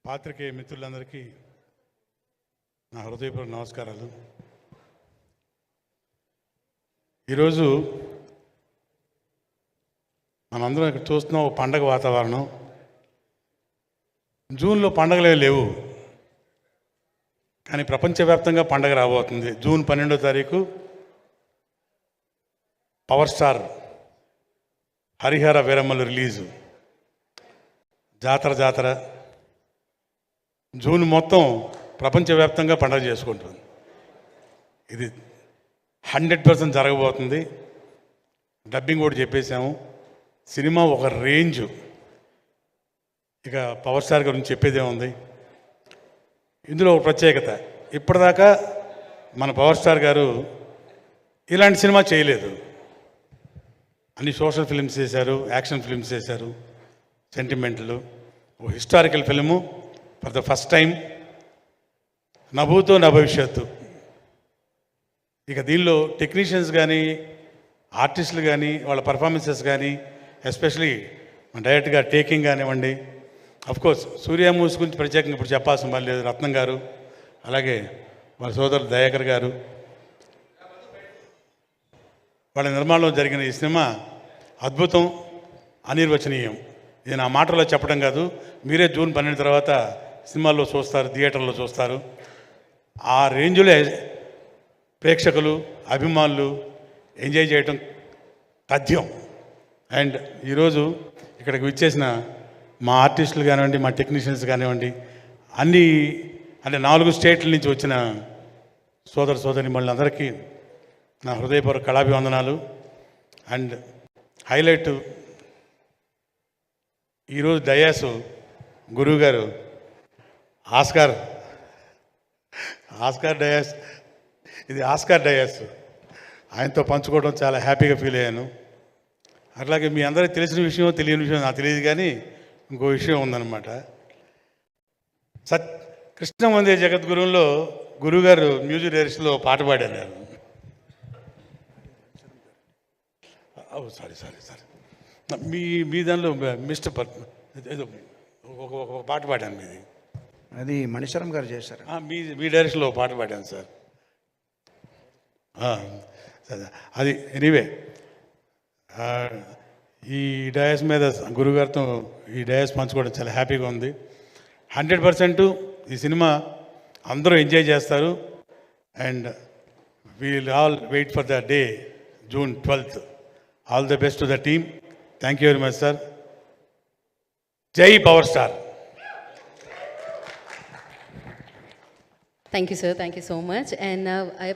పాత్రికేయ మిత్రులందరికీ నా హృదయపూర్వక నమస్కారాలు. ఈరోజు మనందరం ఇక్కడ చూస్తున్నాం ఒక పండగ వాతావరణం. జూన్లో పండగలే లేవు, కానీ ప్రపంచవ్యాప్తంగా పండగ రాబోతుంది. జూన్ 12వ తారీఖు పవర్ స్టార్ హరిహర వీరమ్మలు రిలీజు. జాతర జూన్ మొత్తం ప్రపంచవ్యాప్తంగా పండగ చేసుకుంటుంది. ఇది 100% జరగబోతుంది. డబ్బింగ్ కూడా చెప్పేశాము. సినిమా ఒక రేంజు. ఇక పవర్ స్టార్ గురించి చెప్పేదే ఉంది. ఇందులో ఒక ప్రత్యేకత, ఇప్పటిదాకా మన పవర్ స్టార్ గారు ఇలాంటి సినిమా చేయలేదు. అన్ని సోషల్ ఫిల్మ్స్ చేశారు, యాక్షన్ ఫిల్మ్స్ చేశారు, సెంటిమెంట్లు. ఓ historical film for the first time, నా భూతో నా భవిష్యత్తు. ఇక దీనిలో టెక్నీషియన్స్ కానీ, ఆర్టిస్టులు కానీ, వాళ్ళ పర్ఫార్మెన్సెస్ కానీ, ఎస్పెషలీ డైరెక్ట్గా టేకింగ్ కానివ్వండి. అఫ్కోర్స్ సూర్య మూవీస్ గురించి ప్రత్యేకంగా ఇప్పుడు చెప్పాల్సిన పని లేదు. రత్నం గారు, అలాగే వాళ్ళ సోదరుడు దయాకర్ గారు, వాళ్ళ నిర్మాణంలో జరిగిన ఈ సినిమా అద్భుతం, అనిర్వచనీయం. ఇది నా మాటలో చెప్పడం కాదు, మీరే జూన్ 12 తర్వాత సినిమాల్లో చూస్తారు, థియేటర్లో చూస్తారు. ఆ రేంజ్లో ప్రేక్షకులు, అభిమానులు ఎంజాయ్ చేయటం తథ్యం. అండ్ ఈరోజు ఇక్కడికి విచ్చేసిన మా ఆర్టిస్టులు కానివ్వండి, మా టెక్నీషియన్స్ కానివ్వండి, అంటే 4 స్టేట్ల నుంచి వచ్చిన సోదరిమణులందరికీ నా హృదయపూర్వక కళాభివందనాలు. అండ్ హైలైట్, ఈరోజు డయాసు గురువు గారు ఆస్కార్ డయాస్, ఇది ఆస్కార్ డయాస్, ఆయనతో పంచుకోవడం చాలా హ్యాపీగా ఫీల్ అయ్యాను. అట్లాగే మీ అందరికీ తెలిసిన విషయం, తెలియని విషయం నాకు తెలియదు, కానీ ఇంకో విషయం ఉందన్నమాట. కృష్ణ వందే జగద్గురువులో గురువుగారు మ్యూజిక్ డైరెక్షన్లో పాట పాడారు. సారీ మీ దానిలో మిస్టర్ ఏదో ఒక పాట పాడాను మీది. అది మణిశరం గారు చేశారు. మీ డైరెక్షన్లో పాట పాడాను సార్. అది ఎనీవే, ఈ డయాస్ మీద గురుగారితో ఈ డయాస్ పంచుకోవడం చాలా హ్యాపీగా ఉంది. 100% ఈ సినిమా అందరూ ఎంజాయ్ చేస్తారు. And we'll all wait for the day June 12th. All the best to the team. Thank you very much sir. జై power star. Thank you, sir. Thank you so much. And now I